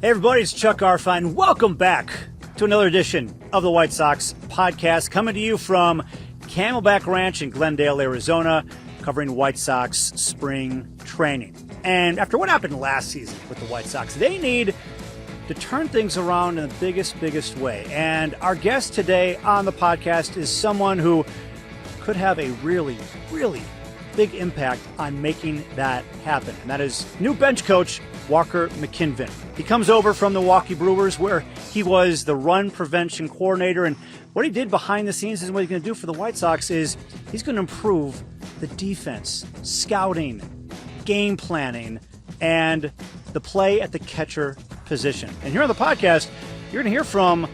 Hey everybody, it's 𝗗cie𝗗𝗶𝗹. Welcome back to another edition of the White Sox Podcast, coming to you from Camelback Ranch in Glendale, Arizona, covering White Sox spring training. And after what happened last season with the White Sox, they need to turn things around in the biggest way. And our guest today on the podcast is someone who could have a really big impact on making that happen. And that is new bench coach Walker McKinven. He comes over from the Milwaukee Brewers, where he was the run prevention coordinator. And what he did behind the scenes and what he's going to do for the White Sox is he's going to improve the defense, scouting, game planning, and the play at the catcher position. And here on the podcast, you're going to hear from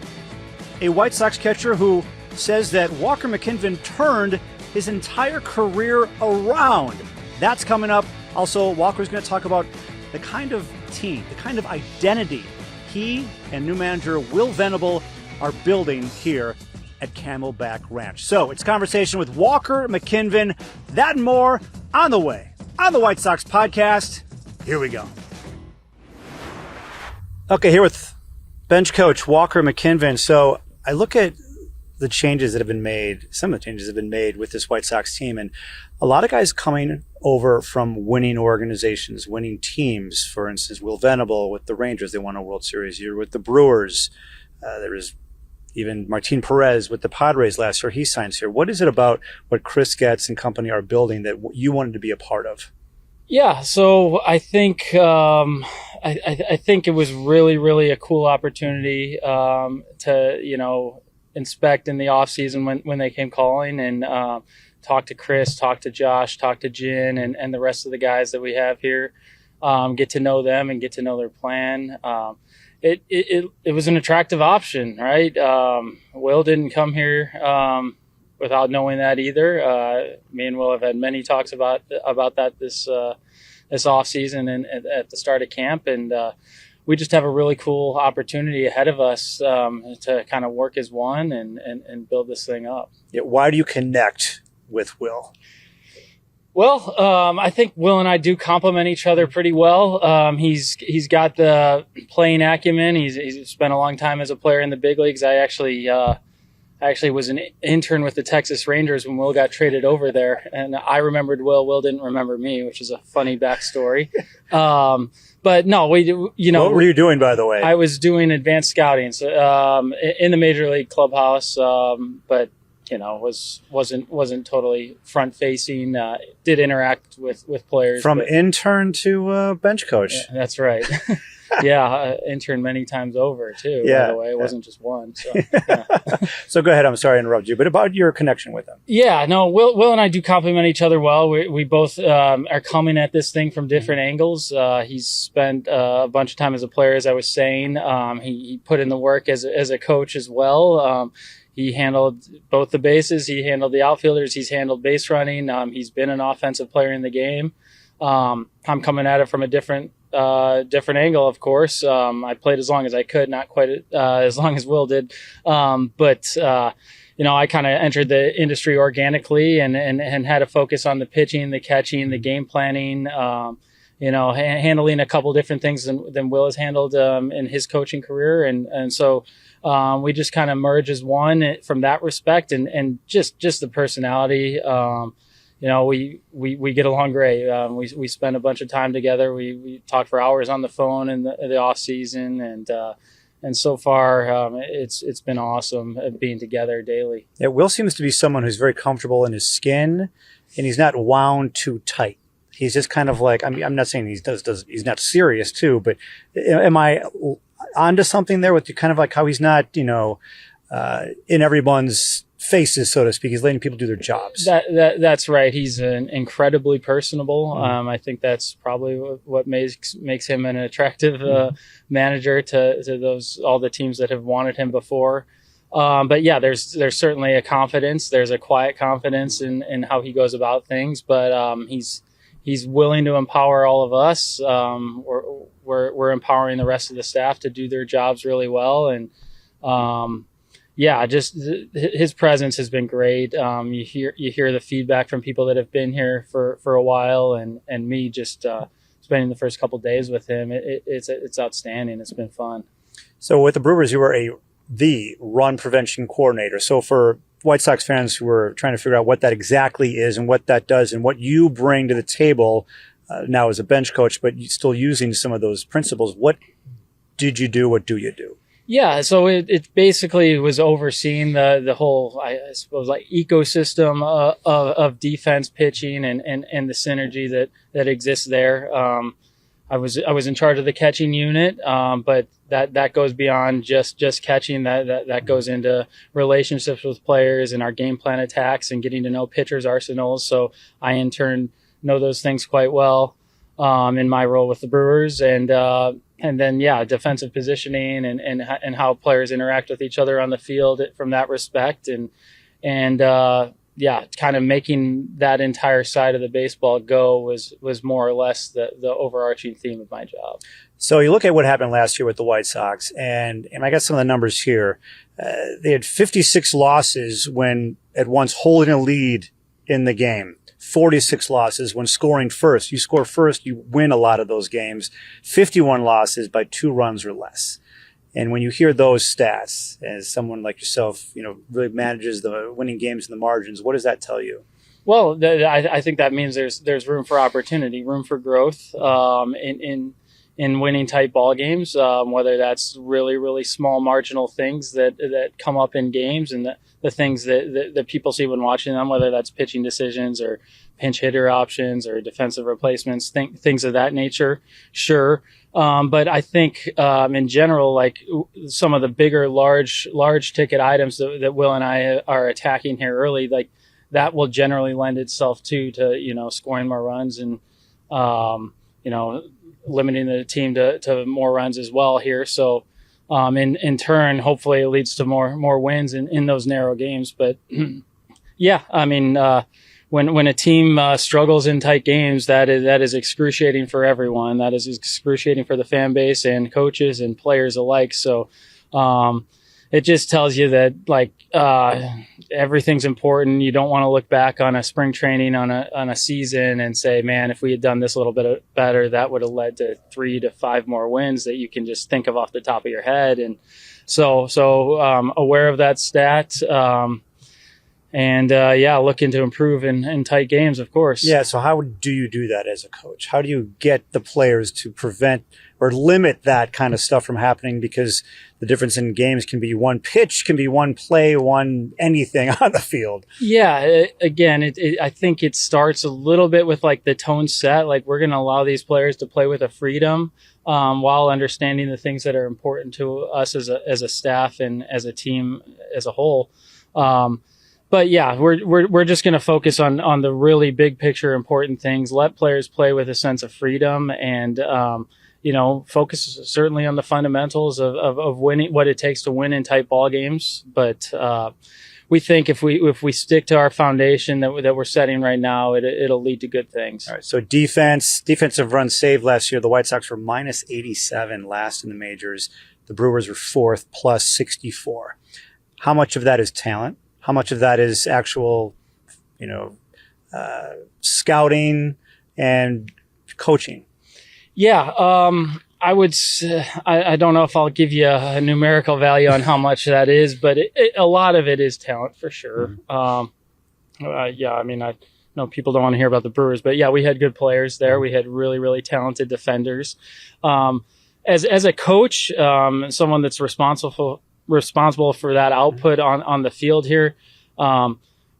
a White Sox catcher who says that Walker McKinven turned his entire career around. That's coming up. Also, Walker's going to talk about the kind of team, the kind of identity he and new manager Will Venable are building here at Camelback Ranch. So it's a conversation with Walker McKinven. That and more on the way on the White Sox Podcast. Here we go. Okay, here with bench coach Walker McKinven. So I look at the changes that have been made, some of the changes that have been made with this White Sox team, and a lot of guys coming over from winning organizations, winning teams. For instance, Will Venable with the Rangers, they won a World Series year. With the Brewers, there was even Martin Perez with the Padres last year. He signs here. What is it about what �cri𝗏 and company are building that you wanted to be a part of? Yeah, so I think I think it was really a cool opportunity to inspect in the off season when they came calling and talk to Chris, talk to Josh, talk to Jin and the rest of the guys that we have here, get to know them and get to know their plan. It was an attractive option, right? Will didn't come here without knowing that either. Me and Will have had many talks about that this off season and at the start of camp, and we just have a really cool opportunity ahead of us to kind of work as one and build this thing up. Yeah, why do you connect with Will? Well, I think Will and I do complement each other pretty well. He's got the playing acumen. He's spent a long time as a player in the big leagues. I actually was an intern with the Texas Rangers when Will got traded over there, and I remembered Will. Will didn't remember me, which is a funny backstory. But no, what were you doing, by the way? I was doing advanced scouting, so in the major league clubhouse, but wasn't totally front facing. Did interact with players from intern to bench coach. Yeah, that's right. Yeah, intern many times over too. Yeah, by the way, it wasn't just one. So, So go ahead. I'm sorry to interrupt you, but about your connection with him. Yeah, no, Will and I do complement each other well. We both are coming at this thing from different angles. He's spent a bunch of time as a player, as I was saying. He put in the work as a coach as well. He handled both the bases. He handled the outfielders. He's handled base running. He's been an offensive player in the game. I'm coming at it from a different angle, of course. I played as long as I could, not quite as long as Will did. But I kind of entered the industry organically and had a focus on the pitching, the catching, the game planning, handling a couple different things than Will has handled in his coaching career. And so we just kind of merge as one from that respect and just the personality. We get along great. We spend a bunch of time together. We talk for hours on the phone in the off season, and so far it's been awesome being together daily. Yeah, Will seems to be someone who's very comfortable in his skin, and he's not wound too tight. He's just kind of like, I'm not saying he's not serious too, but am I onto something there with kind of like how he's not in everyone's faces, so to speak? He's letting people do their jobs. That's right. He's incredibly personable. I think that's probably what makes him an attractive manager to all the teams that have wanted him before. But yeah, there's certainly a confidence. There's a quiet confidence in how he goes about things. But he's willing to empower all of us. We're empowering the rest of the staff to do their jobs really well, and just his presence has been great. You hear the feedback from people that have been here for a while, and me just spending the first couple days with him, it's outstanding. It's been fun. So with the Brewers, you were the run prevention coordinator. So for White Sox fans who are trying to figure out what that exactly is and what that does and what you bring to the table now as a bench coach, but you're still using some of those principles, what did you do? What do you do? Yeah, so it basically was overseeing the whole, I suppose, like ecosystem of defense, pitching, and the synergy that exists there. I was in charge of the catching unit, but that goes beyond just catching. That goes into relationships with players and our game plan attacks and getting to know pitchers' arsenals. So I in turn know those things quite well in my role with the Brewers, and then defensive positioning and how players interact with each other on the field from that respect, and kind of making that entire side of the baseball go was more or less the overarching theme of my job. So you look at what happened last year with the White Sox, and I got some of the numbers here. They had 56 losses when at once holding a lead in the game. 46 losses when scoring first. You score first, you win a lot of those games. 51 losses by 2 runs or less. And when you hear those stats, as someone like yourself, really manages the winning games in the margins, what does that tell you? Well, I think that means there's room for opportunity, room for growth in winning type ball games, whether that's really, really small marginal things that come up in games and the things that people see when watching them, whether that's pitching decisions or pinch hitter options or defensive replacements, things of that nature. Sure. But I think in general, like some of the bigger, large ticket items that Will and I are attacking here early, like that will generally lend itself to scoring more runs and limiting the team to more runs as well here. So in turn, hopefully it leads to more wins in those narrow games. But when a team struggles in tight games, that is excruciating for everyone. That is excruciating for the fan base and coaches and players alike. So it just tells you that everything's important. You don't want to look back on a spring training on a season and say, man, if we had done this a little bit better, that would have led to 3 to 5 more wins that you can just think of off the top of your head. And so aware of that stat. Looking to improve in tight games, of course. Yeah, so how do you do that as a coach? How do you get the players to prevent or limit that kind of stuff from happening? Because the difference in games can be one pitch, can be one play, one anything on the field. Yeah, I think it starts a little bit with like the tone set. Like we're going to allow these players to play with a freedom while understanding the things that are important to us as a staff and as a team as a whole. But yeah, we're just going to focus on the really big picture important things. Let players play with a sense of freedom, and focus certainly on the fundamentals of winning, what it takes to win in tight ball games. But we think if we stick to our foundation that we're setting right now, it'll lead to good things. All right. So defensive runs saved last year. The White Sox were minus 87 last in the majors. The Brewers were 4th, plus 64. How much of that is talent? How much of that is actual, scouting and coaching? Yeah, I don't know if I'll give you a numerical value on how much that is, but a lot of it is talent for sure. Mm-hmm. I know people don't want to hear about the Brewers, but yeah, we had good players there. We had really, really talented defenders. As a coach, someone that's responsible for that output on the field here,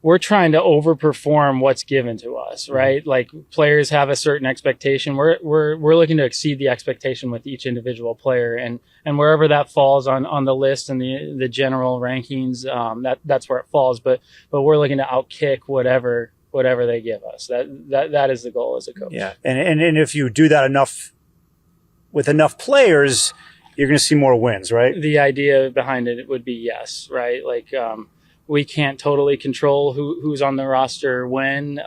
we're trying to overperform what's given to us, right? Like players have a certain expectation. We're looking to exceed the expectation with each individual player, and wherever that falls on the list and the general rankings, that's where it falls. But we're looking to outkick whatever they give us. That is the goal as a coach. Yeah, and if you do that with enough players, you're going to see more wins, right? The idea behind it would be yes, right? Like we can't totally control who's on the roster when,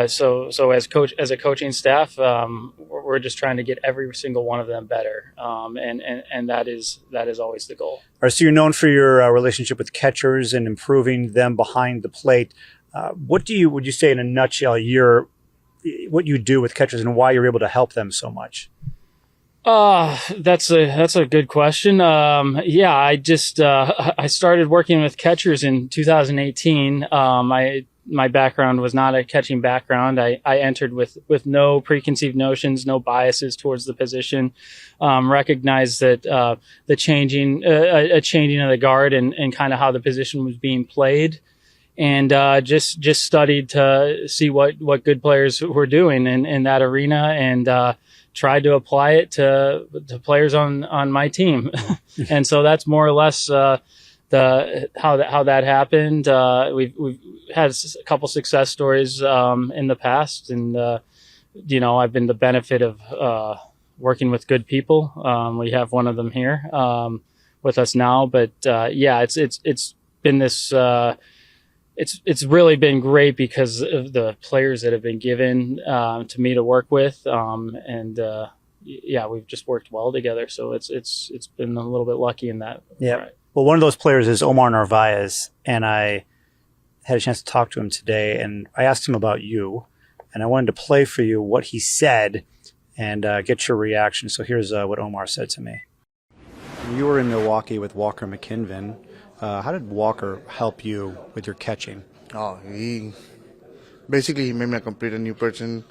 so as a coaching staff, we're just trying to get every single one of them better, and that is always the goal. All right, so you're known for your relationship with catchers and improving them behind the plate. What would you say in a nutshell? Your what you do with catchers and why you're able to help them so much? That's a good question. Yeah, I started working with catchers in 2018. My background was not a catching background. I entered with no preconceived notions, no biases towards the position. Recognized that the changing of the guard and kind of how the position was being played, and just studied to see what good players were doing in that arena, and tried to apply it to players on my team. And so that's more or less how that happened. We've had a couple success stories in the past, and I've been the benefit of working with good people. We have one of them here with us now, but yeah, it's been this. It's really been great because of the players that have been given to me to work with, and yeah, we've just worked well together. So it's been a little bit lucky in that. Yeah. Right. Well, one of those players is Omar Narváez, and I had a chance to talk to him today, and I asked him about you, and I wanted to play for you what he said and get your reaction. So here's what Omar said to me. You were in Milwaukee with Walker McKinven. How did Walker help you with your catching? He made me a complete new person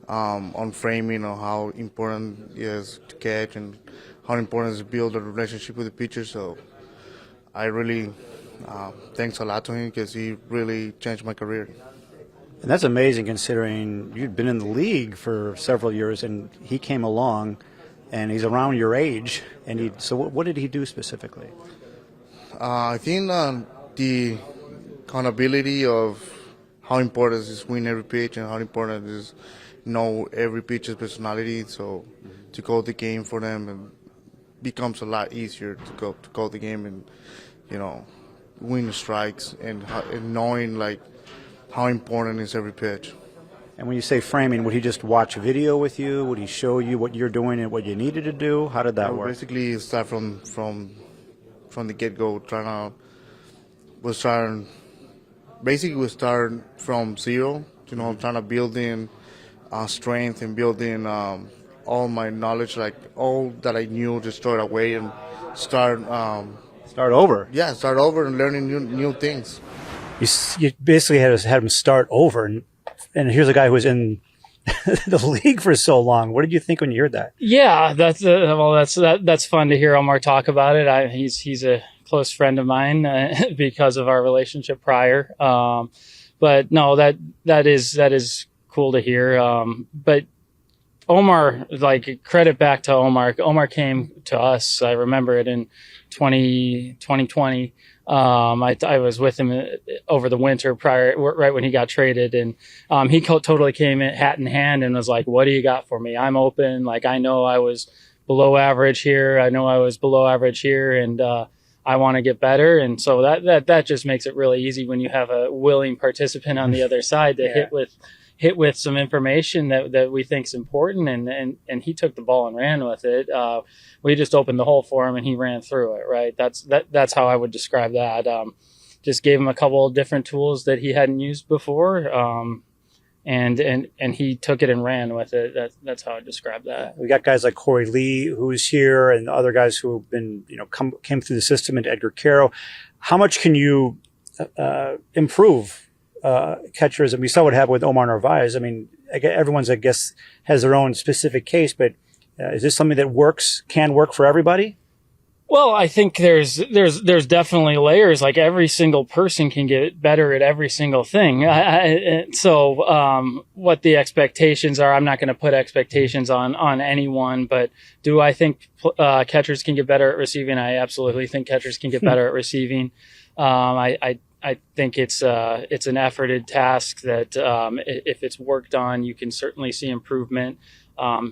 on framing, on how important it is to catch and how important it is to build a relationship with the pitcher. So I really thanks a lot to him because he really changed my career. And that's amazing considering you'd been in the league for several years and he came along and he's around your age. And so what did he do specifically? I think the accountability of how important it is to win every pitch and how important it is know every pitcher's personality. So to call the game for them and becomes a lot easier to call the game and win the strikes and knowing like how important is every pitch. And when you say framing, would he just watch video with you? Would he show you what you're doing and what you needed to do? How did that work? Basically, start from the get-go. We start from zero. Trying to build in strength and build in all my knowledge, like all that I knew, just throw it away and start over. Yeah, start over and learning new things. You basically had him start over, and here's a guy who was in the league for so long. What did you think when you heard that? Yeah, that's fun to hear Omar talk about it. He's a close friend of mine because of our relationship prior. But no, that is cool to hear. But Omar, like, credit back to Omar. Omar came to us. I remember it in 2020. I was with him over the winter right when he got traded, and he totally came in hat in hand and was like, "What do you got for me? I'm open. Like, I know I was below average here. I know I was below average here, and I want to get better." And so that just makes it really easy when you have a willing participant on the other side to hit with some information that we think is important, and he took the ball and ran with it. We just opened the hole for him and he ran through it. Right. That's how I would describe that. Just gave him a couple of different tools that he hadn't used before. And he took it and ran with it. That's how I describe that. We got guys like Corey Lee, who's here, and other guys who have been, came through the system, and Edgar Quero. How much can you improve catchers? And we saw what happened with Omar Narváez. I mean, everyone's, I guess, has their own specific case, but is this something that can work for everybody? Well, I think there's definitely layers. Like, every single person can get better at every single thing. So what the expectations are, I'm not going to put expectations on anyone, but do I think catchers can get better at receiving? I absolutely think catchers can get better at receiving. I think it's an efforted task that if it's worked on, you can certainly see improvement.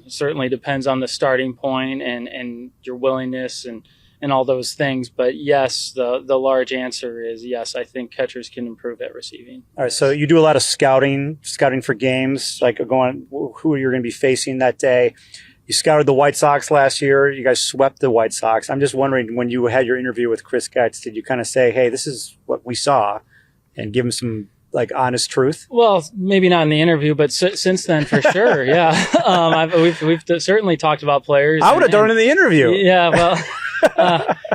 Certainly depends on the starting point and your willingness and all those things. But yes, the large answer is yes, I think catchers can improve at receiving. All right, so you do a lot of scouting for games, like going who you're going to be facing that day. You scouted the White Sox last year. You guys swept the White Sox. I'm just wondering, when you had your interview with Chris Getz, did you kind of say, hey, this is what we saw, and give him some like honest truth? Well, maybe not in the interview, but since then, for sure. Yeah. We've certainly talked about players. I would have done it in the interview. Yeah. Well,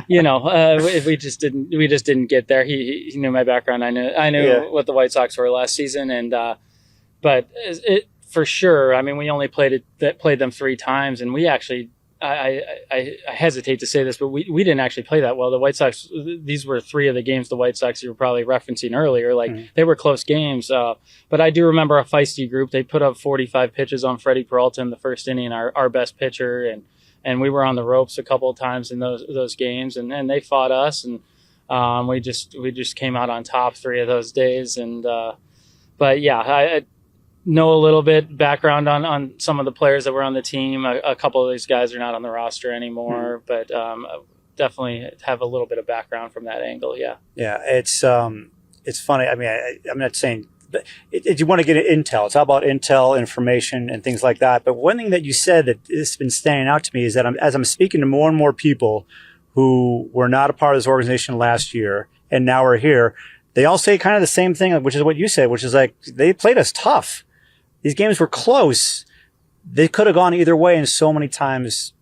we just didn't get there. He knew my background. I knew what the White Sox were last season. And, but it for sure, I mean, we only played them 3 times, and we actually, I hesitate to say this, but we didn't actually play that well. The White Sox, these were 3 of the games the White Sox you were probably referencing earlier. Like they were close games. But I do remember a feisty group. They put up 45 pitches on 𝗵𝗵 in the first inning, our best pitcher. And we were on the ropes a couple of times in those games, and they fought us. And we just came out on top 3 of those days. And, but yeah, I know a little bit background on some of the players that were on the team. A couple of these guys are not on the roster anymore, but definitely have a little bit of background from that angle. Yeah. Yeah. It's funny. I mean, I'm not saying you want to get intel. It's all about intel, information, and things like that. But one thing that you said that has been standing out to me is that as I'm speaking to more and more people who were not a part of this organization last year and now are here, they all say kind of the same thing, which is what you said, which is like, they played us tough. These games were close. They could have gone either way, and so many times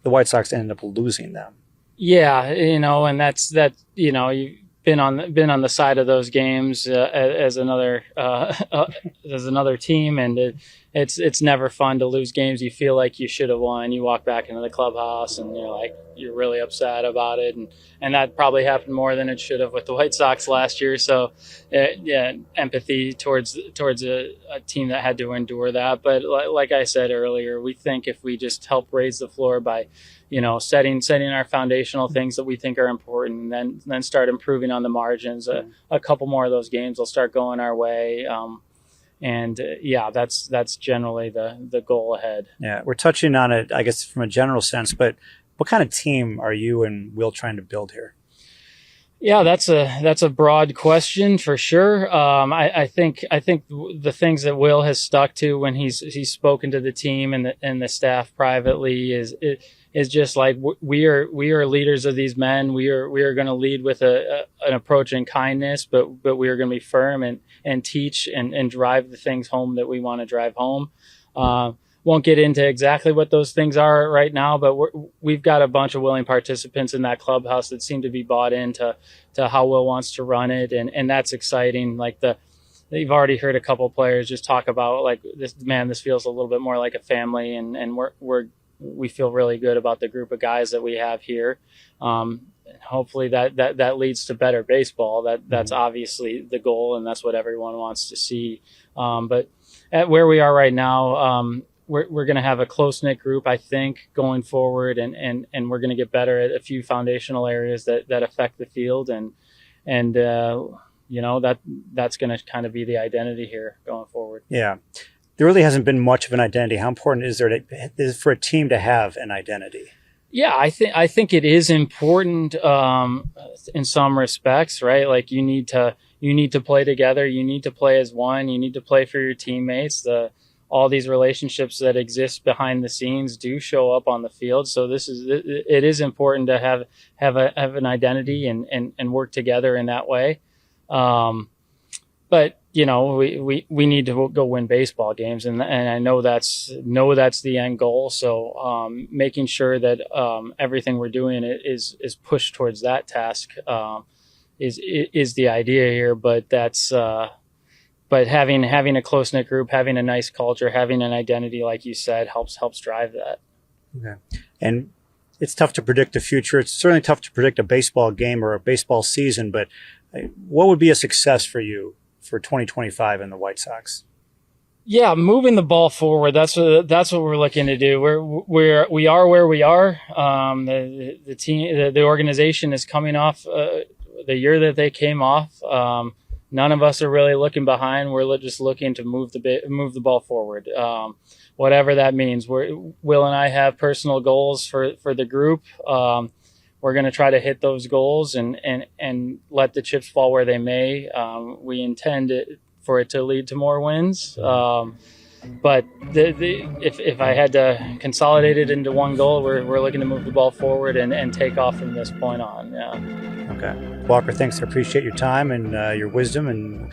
the White Sox ended up losing them. Yeah, and that's you've been on the side of those games as another team, and it's never fun to lose games you feel like you should have won. You walk back into the clubhouse and you're really upset about it, and that probably happened more than it should have with the White Sox last year. So empathy towards a team that had to endure that. But like I said earlier, we think if we just help raise the floor by setting our foundational things that we think are important, and then start improving on the margins, a couple more of those games will start going our way. That's generally the goal ahead. Yeah, we're touching on it, I guess, from a general sense, but what kind of team are you and Will trying to build here? Yeah, that's a broad question for sure. I think the things that Will has stuck to when he's spoken to the team and the staff privately is just like, we are leaders of these men. We are going to lead with an approach in kindness, but we are going to be firm and teach and drive the things home that we want to drive home. Won't get into exactly what those things are right now, but we've got a bunch of willing participants in that clubhouse that seem to be bought into how Will wants to run it, and that's exciting. Like you've already heard a couple of players just talk about like this feels a little bit more like a family, and we feel really good about the group of guys that we have here. Hopefully that leads to better baseball. That's obviously the goal, and that's what everyone wants to see. But at where we are right now, we're going to have a close-knit group, I think, going forward, and we're going to get better at a few foundational areas that affect the field, and that's going to kind of be the identity here going forward. Yeah. There really hasn't been much of an identity. How important is for a team to have an identity? Yeah, I think it is important in some respects, right? Like you need to play together. You need to play as one. You need to play for your teammates. All these relationships that exist behind the scenes do show up on the field. So it is important to have an identity and work together in that way. But we need to go win baseball games, and I know that's the end goal. So making sure that everything we're doing is pushed towards that task is the idea here. But but having a close-knit group, having a nice culture, having an identity, like you said, helps drive that. Okay. And it's tough to predict the future. It's certainly tough to predict a baseball game or a baseball season, but what would be a success for you for 2025 in the White Sox? Yeah, moving the ball forward. That's what we're looking to do. We are where we are. The team, the organization is coming off the year that they came off. None of us are really looking behind. We're just looking to move the ball forward. Whatever that means. Will and I have personal goals for the group. We're going to try to hit those goals and let the chips fall where they may. We intend for it to lead to more wins. But if I had to consolidate it into one goal, we're looking to move the ball forward and take off from this point on. Yeah. Okay, Walker, thanks. I appreciate your time and your wisdom, and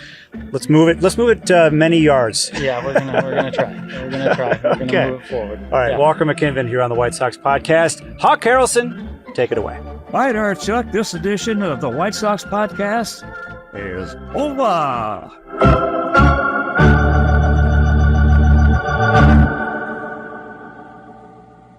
let's move it many yards. Yeah, we're gonna try. We're gonna move it forward. All right, yeah. Walker McKinven here on the White Sox Podcast. 𝗗cie𝗄𝗶, take it away. All right, Chuck, this edition of the White Sox Podcast is over.